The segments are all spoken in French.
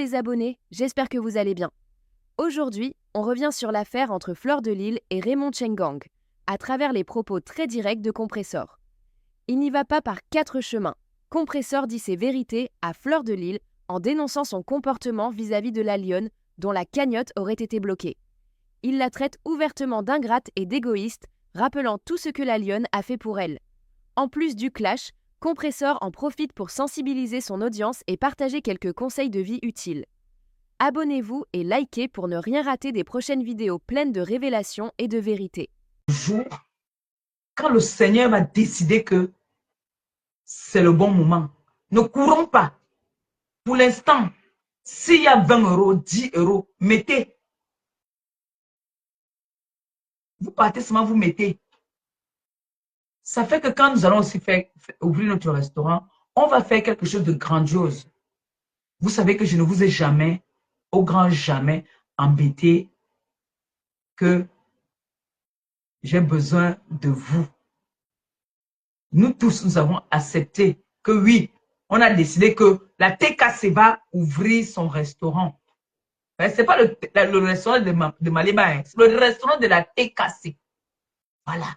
les abonnés, j'espère que vous allez bien. Aujourd'hui, on revient sur l'affaire entre Fleur de Lys et Raymond Tchengang, à travers les propos très directs de Compressor. Il n'y va pas par quatre chemins. Compressor dit ses vérités à Fleur de Lys en dénonçant son comportement vis-à-vis de la lionne dont la cagnotte aurait été bloquée. Il la traite ouvertement d'ingrate et d'égoïste, rappelant tout ce que la lionne a fait pour elle. En plus du clash, Compressor en profite pour sensibiliser son audience et partager quelques conseils de vie utiles. Abonnez-vous et likez pour ne rien rater des prochaines vidéos pleines de révélations et de vérités. Jour, quand le Seigneur va décider que c'est le bon moment, ne courons pas. Pour l'instant, s'il y a 20 euros, 10 euros, mettez. Vous partez seulement, vous mettez. Ça fait que quand nous allons aussi ouvrir notre restaurant, on va faire quelque chose de grandiose. Vous savez que je ne vous ai jamais, au grand jamais, embêté que j'ai besoin de vous. Nous tous, nous avons accepté que oui, on a décidé que la TKC va ouvrir son restaurant. Ce n'est pas le restaurant de Maliba, hein, c'est le restaurant de la TKC. Voilà.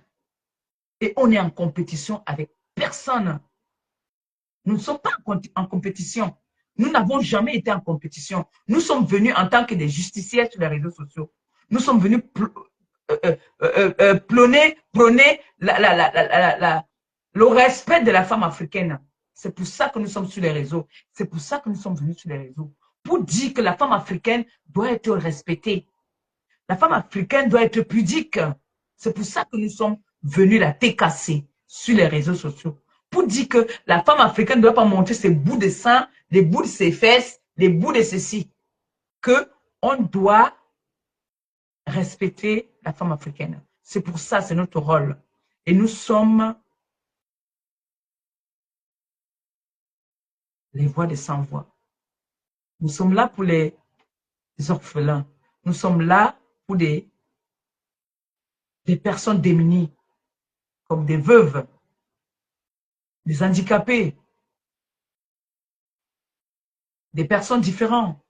Et on est en compétition avec personne. Nous ne sommes pas en compétition. Nous n'avons jamais été en compétition. Nous sommes venus en tant que des justiciers sur les réseaux sociaux. Nous sommes venus prôner le respect de la femme africaine. C'est pour ça que nous sommes sur les réseaux. C'est pour ça que nous sommes venus sur les réseaux. Pour dire que la femme africaine doit être respectée. La femme africaine doit être pudique. C'est pour ça que nous sommes venus la TKC sur les réseaux sociaux. Pour dire que la femme africaine ne doit pas montrer ses bouts de sein, les bouts de ses fesses, les bouts de ceci. On doit respecter la femme africaine. C'est pour ça, c'est notre rôle. Et nous sommes les voix des sans-voix. Nous sommes là pour les orphelins. Nous sommes là pour des personnes démunies, comme des veuves, des handicapés, des personnes différentes.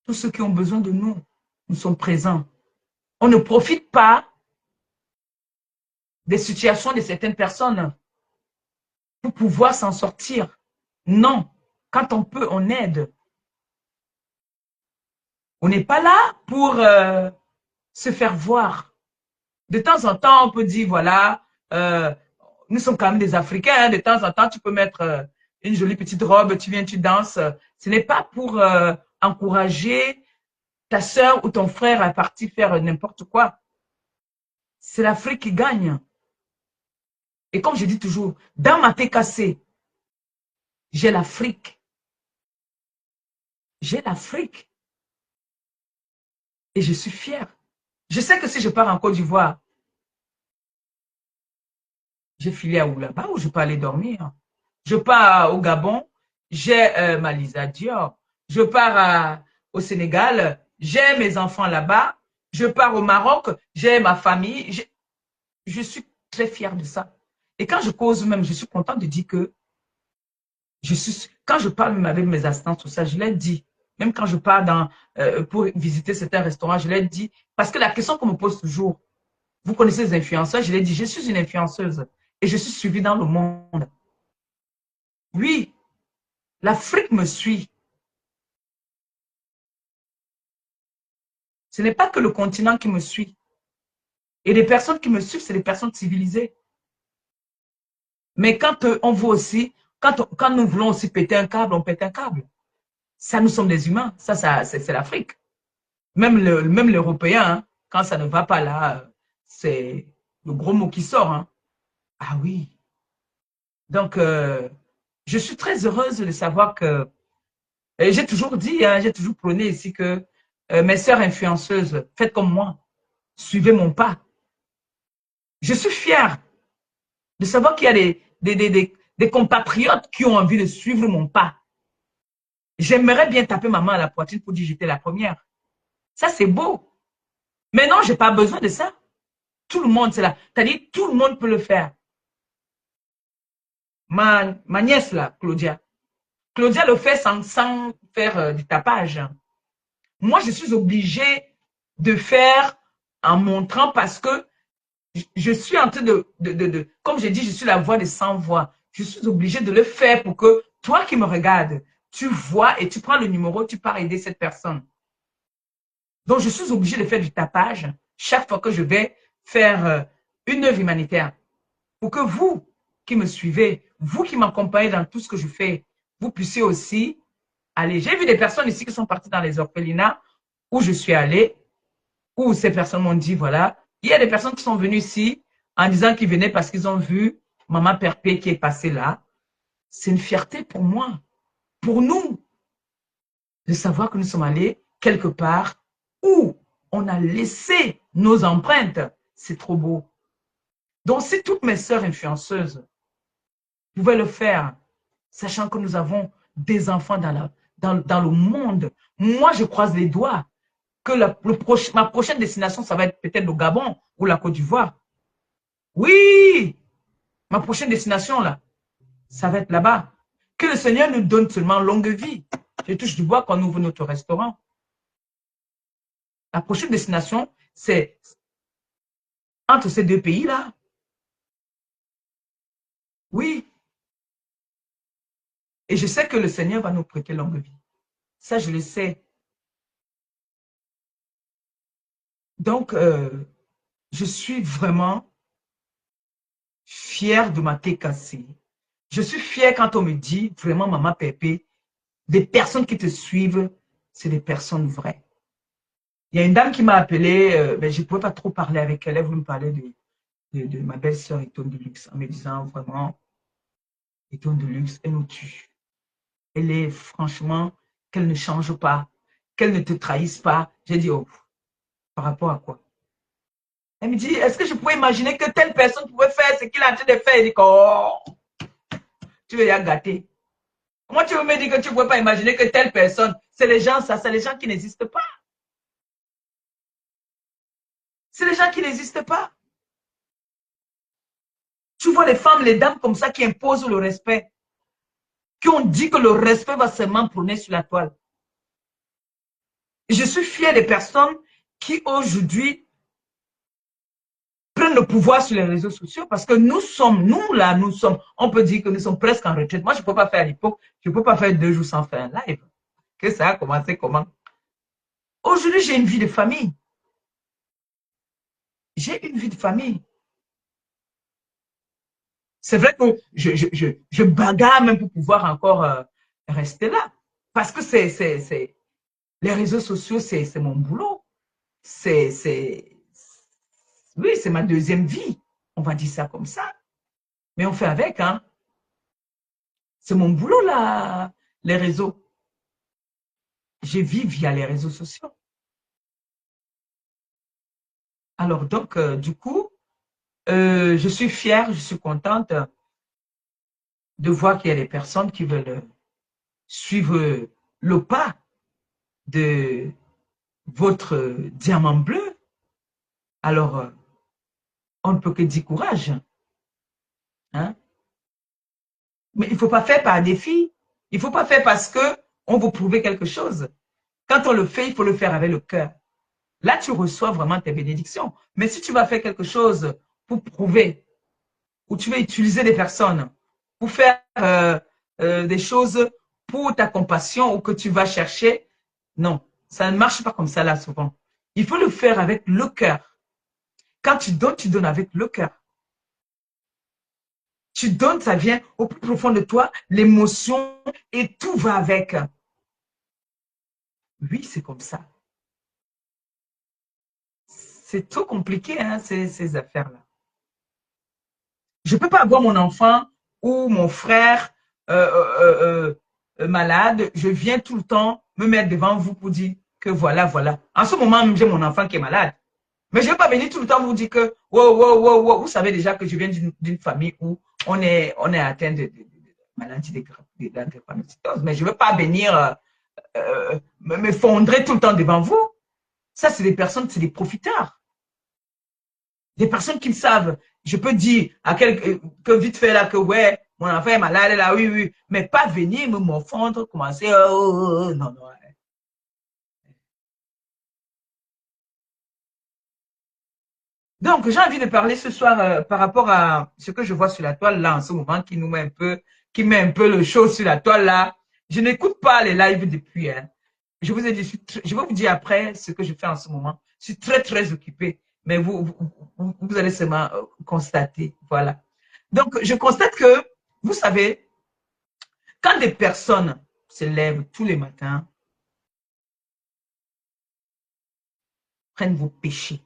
Tous ceux qui ont besoin de nous, nous sommes présents. On ne profite pas des situations de certaines personnes pour pouvoir s'en sortir. Non, quand on peut, on aide. On n'est pas là pour se faire voir. De temps en temps, on peut dire, voilà, nous sommes quand même des Africains. Hein, de temps en temps, tu peux mettre une jolie petite robe, tu viens, tu danses. Ce n'est pas pour encourager ta soeur ou ton frère à partir faire n'importe quoi. C'est l'Afrique qui gagne. Et comme je dis toujours, dans ma TKC, j'ai l'Afrique. J'ai l'Afrique. Et je suis fière. Je sais que si je pars en Côte d'Ivoire, j'ai filé à là-bas où je peux aller dormir. Je pars au Gabon, j'ai ma Lisa Dior. Je pars au Sénégal, j'ai mes enfants là-bas. Je pars au Maroc, j'ai ma famille. Je suis très fière de ça. Et quand je cause même, je suis contente de dire que quand je parle même avec mes assistants, tout ça, je leur dis, même quand je pars pour visiter certains restaurants, je leur dis, parce que la question qu'on me pose toujours, vous connaissez les influenceurs, je leur dis, je suis une influenceuse et je suis suivie dans le monde. Oui, l'Afrique me suit. Ce n'est pas que le continent qui me suit. Et les personnes qui me suivent, c'est des personnes civilisées. Mais quand on veut aussi, quand nous voulons aussi péter un câble, on pète un câble. Ça, nous sommes des humains. Ça c'est l'Afrique. Même l'Européen, hein, quand ça ne va pas là, c'est le gros mot qui sort. Hein. Ah oui. Donc, je suis très heureuse de savoir que, j'ai toujours dit, hein, j'ai toujours prôné ici que mes sœurs influenceuses, faites comme moi, suivez mon pas. Je suis fière de savoir qu'il y a des compatriotes qui ont envie de suivre mon pas. J'aimerais bien taper maman à la poitrine pour dire que j'étais la première. Ça, c'est beau. Mais non, je n'ai pas besoin de ça. Tout le monde, c'est là. C'est-à-dire, tout le monde peut le faire. Ma nièce, là, Claudia, Claudia le fait sans faire du tapage. Moi, je suis obligée de faire en montrant parce que je suis en train comme j'ai dit, je suis la voix des sans voix. Je suis obligée de le faire pour que toi qui me regardes, tu vois et tu prends le numéro, tu pars aider cette personne. Donc, je suis obligée de faire du tapage chaque fois que je vais faire une œuvre humanitaire. Pour que vous qui me suivez, vous qui m'accompagnez dans tout ce que je fais, vous puissiez aussi aller. J'ai vu des personnes ici qui sont parties dans les orphelinats où je suis allée, où ces personnes m'ont dit, voilà, il y a des personnes qui sont venues ici en disant qu'ils venaient parce qu'ils ont vu Maman Perpé qui est passée là. C'est une fierté pour moi, pour nous, de savoir que nous sommes allés quelque part où on a laissé nos empreintes. C'est trop beau. Donc, si toutes mes sœurs influenceuses pouvaient le faire, sachant que nous avons des enfants dans le monde, moi, je croise les doigts que ma prochaine destination, ça va être peut-être le Gabon ou la Côte d'Ivoire. Oui, ma prochaine destination, là, ça va être là-bas. Que le Seigneur nous donne seulement longue vie. Je touche du bois quand on ouvre notre restaurant. La prochaine destination, c'est entre ces deux pays-là. Oui. Et je sais que le Seigneur va nous prêter longue vie. Ça, je le sais. Donc, je suis vraiment fière de ma tête cassée. Je suis fière quand on me dit, vraiment, Maman Pépé, des personnes qui te suivent, c'est des personnes vraies. Il y a une dame qui m'a appelée, mais je ne pouvais pas trop parler avec elle. Elle voulait me parler de ma belle-sœur Étonne de Luxe en me disant vraiment, Étonne de Luxe, elle nous tue. Elle est franchement, qu'elle ne change pas, qu'elle ne te trahisse pas. J'ai dit, oh, par rapport à quoi? Elle me dit, est-ce que je pouvais imaginer que telle personne pouvait faire ce qu'il a en train de faire? Elle dit, oh, tu veux y gâter. Comment tu veux me dire que tu ne pouvais pas imaginer que telle personne, c'est les gens, ça, c'est les gens qui n'existent pas. C'est les gens qui n'existent pas. Tu vois les femmes, les dames comme ça qui imposent le respect, qui ont dit que le respect va seulement prôner sur la toile. Et je suis fière des personnes qui aujourd'hui prennent le pouvoir sur les réseaux sociaux parce que nous sommes, on peut dire que nous sommes presque en retraite. Moi, je ne peux pas faire l'époque, je ne peux pas faire 2 jours sans faire un live. Que ça a commencé comment? Aujourd'hui, j'ai une vie de famille. J'ai une vie de famille. C'est vrai que je bagarre même pour pouvoir encore rester là. Parce que les réseaux sociaux, c'est mon boulot. Oui, c'est ma deuxième vie. On va dire ça comme ça. Mais on fait avec, hein. C'est mon boulot, là, les réseaux. Je vis via les réseaux sociaux. Alors, donc, du coup, je suis fière, je suis contente de voir qu'il y a des personnes qui veulent suivre le pas de votre diamant bleu. Alors, on ne peut que dire courage. Hein? Mais il ne faut pas faire par défi. Il ne faut pas faire parce qu'on veut prouver quelque chose. Quand on le fait, il faut le faire avec le cœur. Là, tu reçois vraiment tes bénédictions. Mais si tu vas faire quelque chose pour prouver, ou tu vas utiliser des personnes pour faire des choses pour ta compassion ou que tu vas chercher, non, ça ne marche pas comme ça là souvent. Il faut le faire avec le cœur. Quand tu donnes avec le cœur. Tu donnes, ça vient au plus profond de toi, l'émotion et tout va avec. Oui, c'est comme ça. C'est trop compliqué, hein, ces affaires-là. Je ne peux pas avoir mon enfant ou mon frère malade. Je viens tout le temps me mettre devant vous pour dire que voilà, voilà. En ce moment, j'ai mon enfant qui est malade. Mais je ne vais pas venir tout le temps vous dire que, wow, wow, wow, wow. Vous savez déjà que je viens d'une famille où on est atteint de maladie de la drépanocytose. Mais je ne veux pas venir m'effondrer tout le temps devant vous. Ça, c'est des personnes, c'est des profiteurs. Des personnes qui le savent. Je peux dire que vite fait là que ouais, mon enfant est malade, là, oui, oui. Mais pas venir me morfondre, commencer, non, non. Donc, j'ai envie de parler ce soir par rapport à ce que je vois sur la toile là en ce moment qui met un peu le chaud sur la toile là. Je n'écoute pas les lives depuis. Hein. Je vous ai dit, je vais vous dire après ce que je fais en ce moment. Je suis très, très occupée. Mais vous allez seulement constater. Voilà. Donc, je constate que, vous savez, quand des personnes se lèvent tous les matins, prennent vos péchés,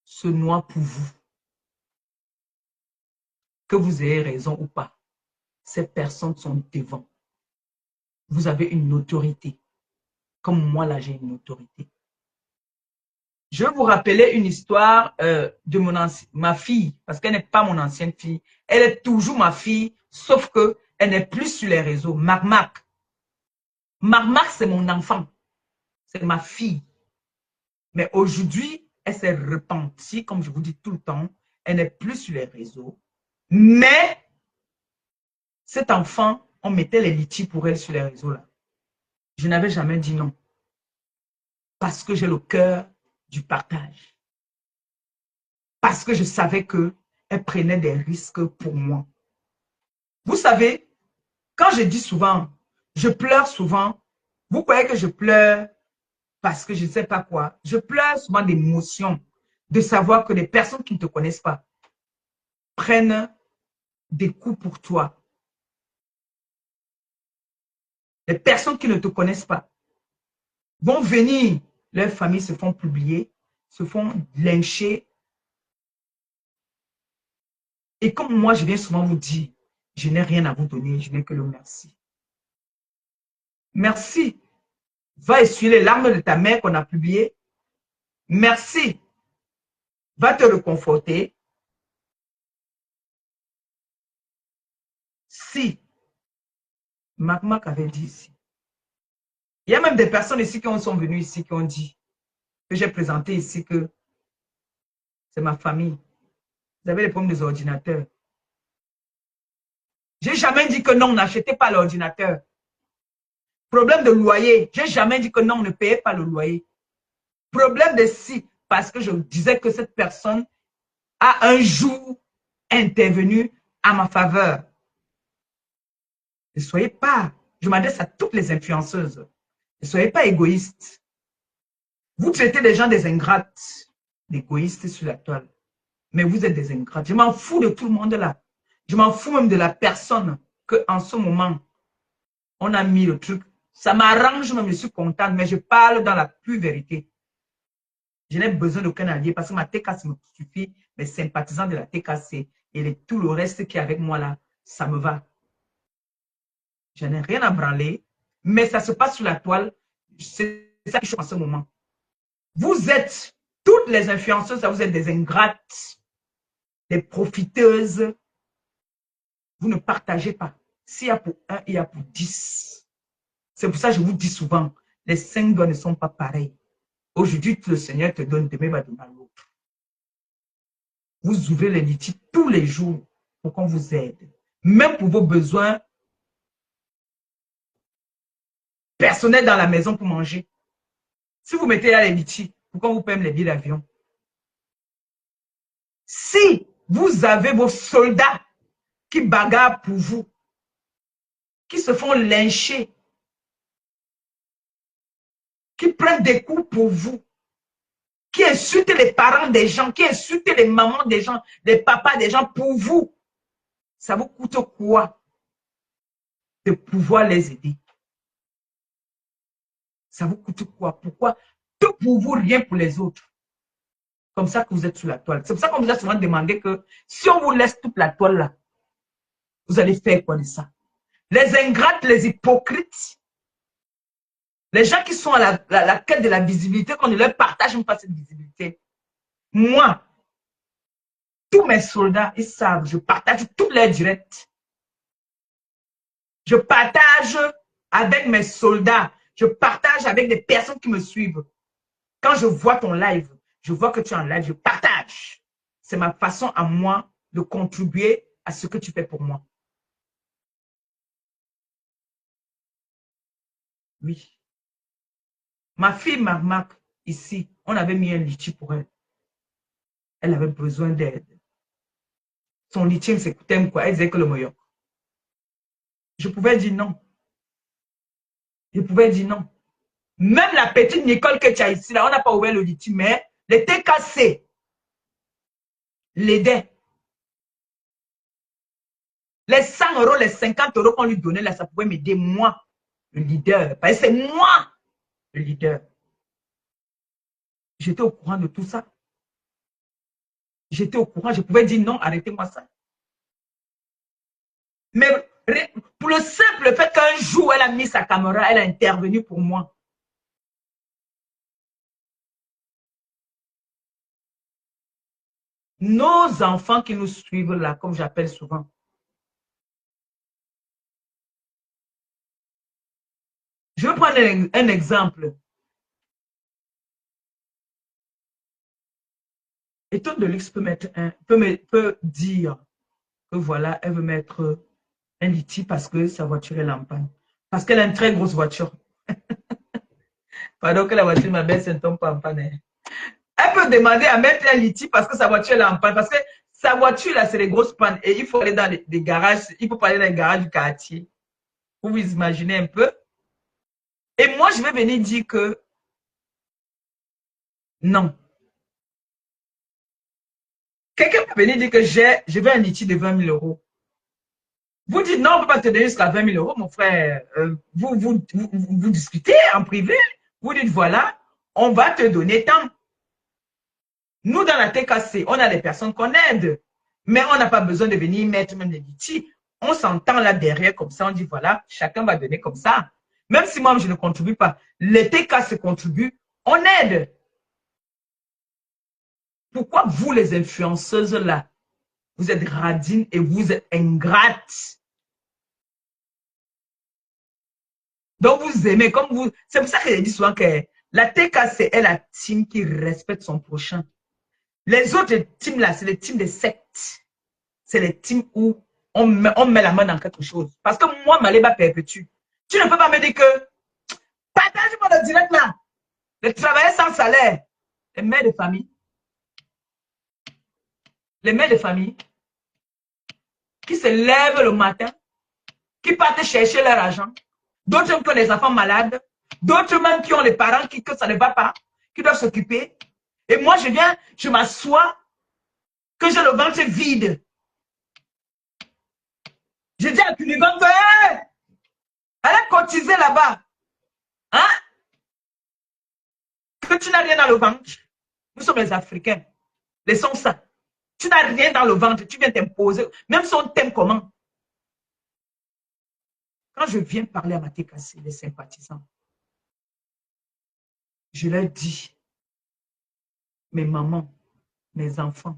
se noient pour vous, que vous ayez raison ou pas, ces personnes sont devant. Vous avez une autorité. Comme moi, là, j'ai une autorité. Je vais vous rappeler une histoire de ma fille, parce qu'elle n'est pas mon ancienne fille. Elle est toujours ma fille, sauf qu'elle n'est plus sur les réseaux. Marmac. Marmac, c'est mon enfant. C'est ma fille. Mais aujourd'hui, elle s'est repentie, comme je vous dis tout le temps. Elle n'est plus sur les réseaux. Mais cet enfant, on mettait les litiges pour elle sur les réseaux là. Je n'avais jamais dit non. Parce que j'ai le cœur du partage. Parce que je savais qu'elle prenait des risques pour moi. Vous savez, quand je dis souvent, je pleure souvent, vous croyez que je pleure parce que je ne sais pas quoi. Je pleure souvent d'émotion, de savoir que les personnes qui ne te connaissent pas prennent des coups pour toi. Les personnes qui ne te connaissent pas vont venir, leurs familles se font publier, se font lyncher. Et comme moi, je viens souvent vous dire, je n'ai rien à vous donner, je n'ai que le merci. Merci. Va essuyer les larmes de ta mère qu'on a publiées. Merci. Va te réconforter. Si, Mac avait dit ici. Il y a même des personnes ici qui sont venues ici, qui ont dit, que j'ai présenté ici, que c'est ma famille. Vous avez les problèmes des ordinateurs. J'ai jamais dit que non, n'achetez pas l'ordinateur. Problème de loyer. J'ai jamais dit que non, ne payez pas le loyer. Problème de si, parce que je disais que cette personne a un jour intervenu à ma faveur. Ne soyez pas, je m'adresse à toutes les influenceuses, ne soyez pas égoïstes. Vous traitez les gens des ingrates, d'égoïstes sur la toile. Mais vous êtes des ingrates. Je m'en fous de tout le monde là. Je m'en fous même de la personne qu'en ce moment, on a mis le truc. Ça m'arrange, même je suis contente, mais je parle dans la pure vérité. Je n'ai besoin d'aucun allié parce que ma TKC me suffit, mes sympathisants de la TKC et tout le reste qui est avec moi là, ça me va. Je n'ai rien à branler, mais ça se passe sur la toile. C'est ça que je suis en ce moment. Vous êtes, toutes les influenceuses, vous êtes des ingrates, des profiteuses. Vous ne partagez pas. S'il y a pour un, il y a pour 10. C'est pour ça que je vous dis souvent, les 5 doigts ne sont pas pareils. Aujourd'hui, le Seigneur te donne, demain va donner à l'autre. Vous ouvrez les litiges tous les jours pour qu'on vous aide. Même pour vos besoins personnels dans la maison pour manger. Si vous mettez là les litiges, pourquoi vous payez les billets d'avion? Si vous avez vos soldats qui bagarrent pour vous, qui se font lyncher, qui prennent des coups pour vous, qui insultent les parents des gens, qui insultent les mamans des gens, les papas des gens pour vous, ça vous coûte quoi de pouvoir les aider? Ça vous coûte quoi? Pourquoi? Tout pour vous, rien pour les autres. Comme ça que vous êtes sur la toile. C'est pour ça qu'on vous a souvent demandé que si on vous laisse toute la toile là, vous allez faire quoi de ça? Les ingrates, les hypocrites, les gens qui sont à la quête de la visibilité, qu'on ne leur partage même pas cette visibilité. Moi, tous mes soldats, ils savent, je partage tous les directs. Je partage avec mes soldats. Je partage avec des personnes qui me suivent. Quand je vois ton live, je vois que tu es en live, je partage. C'est ma façon à moi de contribuer à ce que tu fais pour moi. Oui. Ma fille Marmac, ici, on avait mis un litchi pour elle. Elle avait besoin d'aide. Son litchi, c'est quoi? Elle disait que le meilleur. Je pouvais dire non. Je pouvais dire non. Même la petite Nicole que tu as ici, là, on n'a pas ouvert le litchi, mais le TKC l'aidait. Les 100 euros, les 50 euros qu'on lui donnait, là, ça pouvait m'aider, moi, le leader. Parce que c'est moi, le leader. J'étais au courant de tout ça. J'étais au courant, je pouvais dire non, arrêtez-moi ça. Mais pour le simple fait qu'un jour, elle a mis sa caméra, elle a intervenu pour moi. Nos enfants qui nous suivent là, comme j'appelle souvent. Je vais prendre un exemple. Étonne de luxe peut dire que voilà, elle veut mettre un liti parce que sa voiture est en panne. Parce qu'elle a une très grosse voiture. Pardon que la voiture, ma belle, ne tombe pas en panne. Elle peut demander à mettre un liti parce que sa voiture est en panne. Parce que sa voiture, là, c'est les grosses pannes. Et il faut aller dans des garages. Il faut pas aller dans les garages du quartier. Vous vous imaginez un peu. Et moi, je vais venir dire que non. Quelqu'un peut venir dire que je veux un liti de 20 000 euros. Vous dites non, on ne peut pas te donner jusqu'à 20 000 euros, mon frère. Vous discutez en privé. Vous dites voilà, on va te donner tant. Nous, dans la TKC, on a des personnes qu'on aide, mais on n'a pas besoin de venir mettre même des litiges. On s'entend là derrière comme ça, on dit voilà, chacun va donner comme ça. Même si moi, je ne contribue pas, les TKC contribuent, on aide. Pourquoi vous, les influenceuses là, vous êtes radines et vous êtes ingrates? Donc, vous aimez, comme vous. C'est pour ça que je dis souvent que la TKC est la team qui respecte son prochain. Les autres teams là, c'est les teams des sectes. C'est les teams où on met la main dans quelque chose. Parce que moi, ma léba perpétue. Tu ne peux pas me dire que partage-moi le direct là. Les travailleurs sans salaire. Les mères de famille. Les mères de famille qui se lèvent le matin, qui partent chercher leur argent. D'autres qui ont les enfants malades. D'autres même qui ont les parents que ça ne va pas, qui doivent s'occuper. Et moi, je viens, je m'assois, que j'ai le ventre vide. Je dis à Cunigant, hey, allez cotiser là-bas. Hein? Que tu n'as rien dans le ventre. Nous sommes les Africains. Laissons ça. Tu n'as rien dans le ventre. Tu viens t'imposer. Même si on t'aime comment. Quand je viens parler à ma TKC, les sympathisants, je leur dis, mes mamans, mes enfants,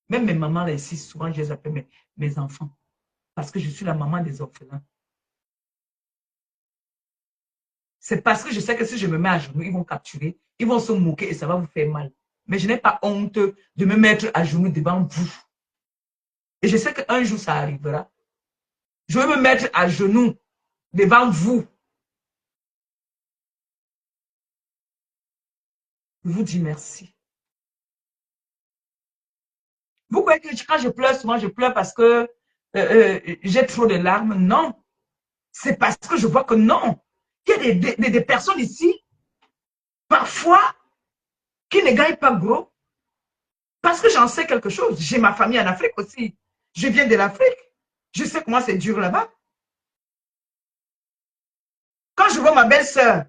même mes mamans là ici, souvent je les appelle mes enfants. Parce que je suis la maman des orphelins. C'est parce que je sais que si je me mets à genoux, ils vont capturer, ils vont se moquer et ça va vous faire mal. Mais je n'ai pas honte de me mettre à genoux devant vous. Et je sais qu'un jour, ça arrivera. Je vais me mettre à genoux devant vous. Je vous dis merci. Vous croyez que quand je pleure, souvent je pleure parce que j'ai trop de larmes? Non. C'est parce que je vois que non. Il y a des personnes ici, parfois, qui ne gagnent pas gros. Parce que j'en sais quelque chose. J'ai ma famille en Afrique aussi. Je viens de l'Afrique. Je sais comment c'est dur là-bas. Quand je vois ma belle-sœur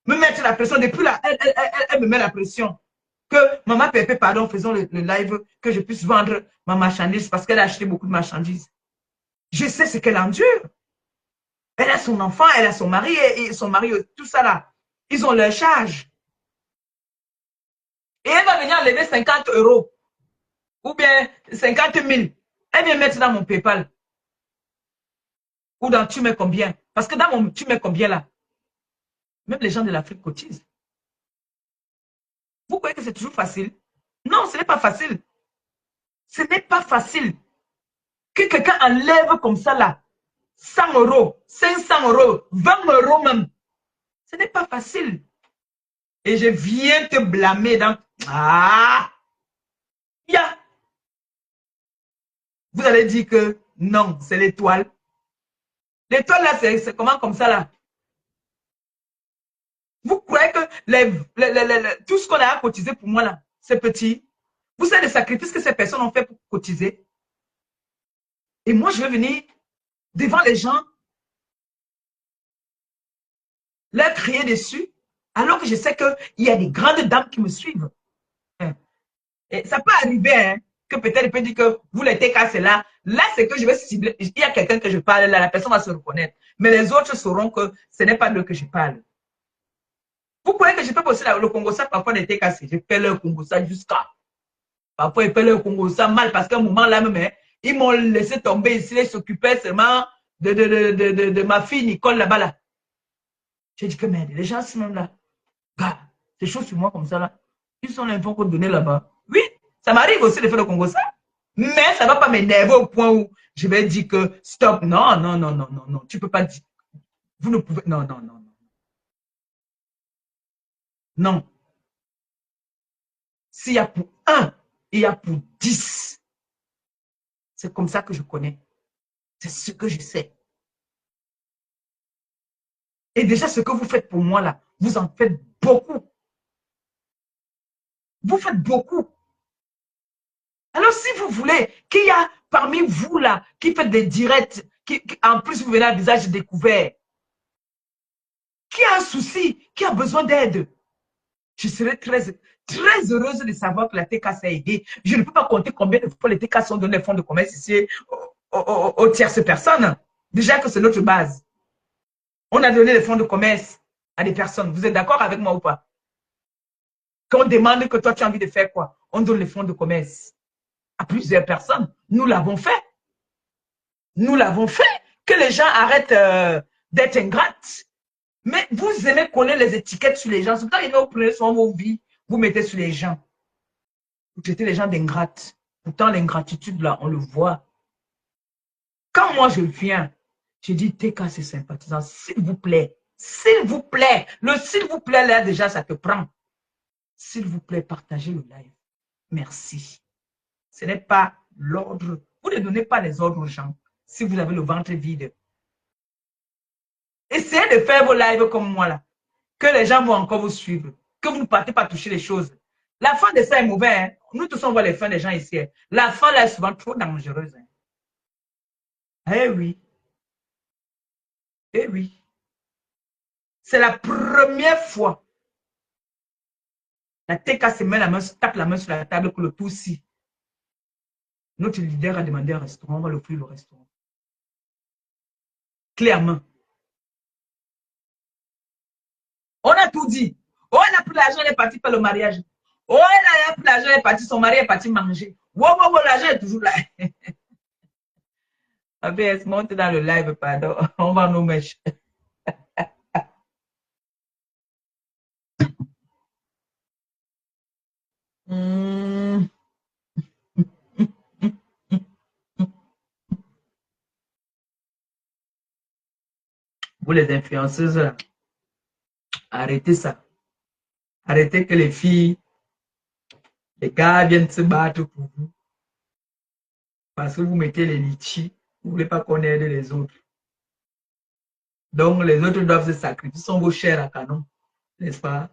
me mettre la pression, depuis là, elle me met la pression. Que maman Pépé, pardon, faisons le live, que je puisse vendre ma marchandise parce qu'elle a acheté beaucoup de marchandises. Je sais ce qu'elle endure. Elle a son enfant, elle a son mari, et son mari, tout ça là. Ils ont leur charge. Et elle va venir enlever 50 euros ou bien 50 000. Elle vient mettre dans mon PayPal. Ou dans tu mets combien? Parce que dans mon tu mets combien là? Même les gens de l'Afrique cotisent. Vous croyez que c'est toujours facile? Non, ce n'est pas facile. Ce n'est pas facile. Que quelqu'un enlève comme ça là, 100 euros, 500 euros, 20 euros même. Ce n'est pas facile. Et je viens te blâmer dans... Ah! Yeah. Vous allez dire que non, c'est l'étoile. L'étoile là, c'est comment comme ça là? Vous croyez que tout ce qu'on a cotisé pour moi là, c'est petit? Vous savez les sacrifices que ces personnes ont fait pour cotiser? Et moi, je vais venir devant les gens, leur crier dessus, alors que je sais qu'il y a des grandes dames qui me suivent. Et ça peut arriver, hein, que peut-être il peut dire que vous les TK, c'est là. Là, c'est que je vais cibler. Il y a quelqu'un que je parle là, la personne va se reconnaître. Mais les autres sauront que ce n'est pas d'eux que je parle. Vous croyez que je peux aussi le Congo ça parfois des TK, je fais le Congo ça jusqu'à. Parfois, ils font le Congo ça mal parce qu'à un moment là, même, ils m'ont laissé tomber ici, ils s'occupaient seulement de ma fille Nicole là-bas là. J'ai dit que merde, les gens, c'est même là. Gars, c'est chaud sur moi comme ça là. Ils sont l'info qu'on donnait là-bas. Oui, ça m'arrive aussi de faire le Congo ça. Mais ça ne va pas m'énerver au point où je vais dire que stop. Non, non, non, non, non, non. Tu ne peux pas dire. Vous ne pouvez. Non, non, non, non. Non. S'il y a pour un, il y a pour 10. C'est comme ça que je connais. C'est ce que je sais. Et déjà, ce que vous faites pour moi là, vous en faites beaucoup. Vous faites beaucoup. Alors, si vous voulez qu'il y a parmi vous là, qui fait des directs, qui en plus vous venez à visage découvert, qui a un souci, qui a besoin d'aide, je serais très heureuse de savoir que la TK s'est aidée. Je ne peux pas compter combien de fois les TK sont donnés fonds de commerce ici aux tierces personnes. Déjà que c'est notre base. On a donné les fonds de commerce à des personnes. Vous êtes d'accord avec moi ou pas? Quand on demande que toi tu as envie de faire quoi, on donne les fonds de commerce à plusieurs personnes. Nous l'avons fait. Nous l'avons fait. Que les gens arrêtent d'être ingrates. Mais vous aimez coller les étiquettes sur les gens. C'est quand vous prenez soin de vos vies, vous mettez sur les gens. Vous traitez les gens d'ingrates. Pourtant, l'ingratitude, là, on le voit. Quand moi, je viens, je dis, TK, c'est sympathisant. S'il vous plaît, le s'il vous plaît, là, déjà, ça te prend. S'il vous plaît, partagez le live. Merci. Ce n'est pas l'ordre. Vous ne donnez pas les ordres aux gens si vous avez le ventre vide. Essayez de faire vos lives comme moi, là. Que les gens vont encore vous suivre. Que vous ne partez pas toucher les choses. La fin de ça est mauvaise. Hein? Nous tous, on voit les fins des gens ici. Hein? La fin, là, est souvent trop dangereuse. Hein? Eh oui. Eh oui. C'est la première fois. La TK se met la main, tape la main sur la table que le tout si. Notre leader a demandé un restaurant, on va l'offrir le restaurant. Clairement. On a tout dit. Oh, elle a pris l'argent, elle est partie faire le mariage. Oh, elle a pris l'argent, elle est partie, son mari est parti manger. Wow, wow, wow, l'argent est toujours là. ABS, monte dans le live, pardon. On va nous mettre. Vous les influenceuses, là, arrêtez ça. Arrêtez que les filles, les gars viennent se battre pour vous. Parce que vous mettez les litchis, vous ne voulez pas qu'on aide les autres. Donc, les autres doivent se sacrifier. Ce sont vos chairs à canon, n'est-ce pas?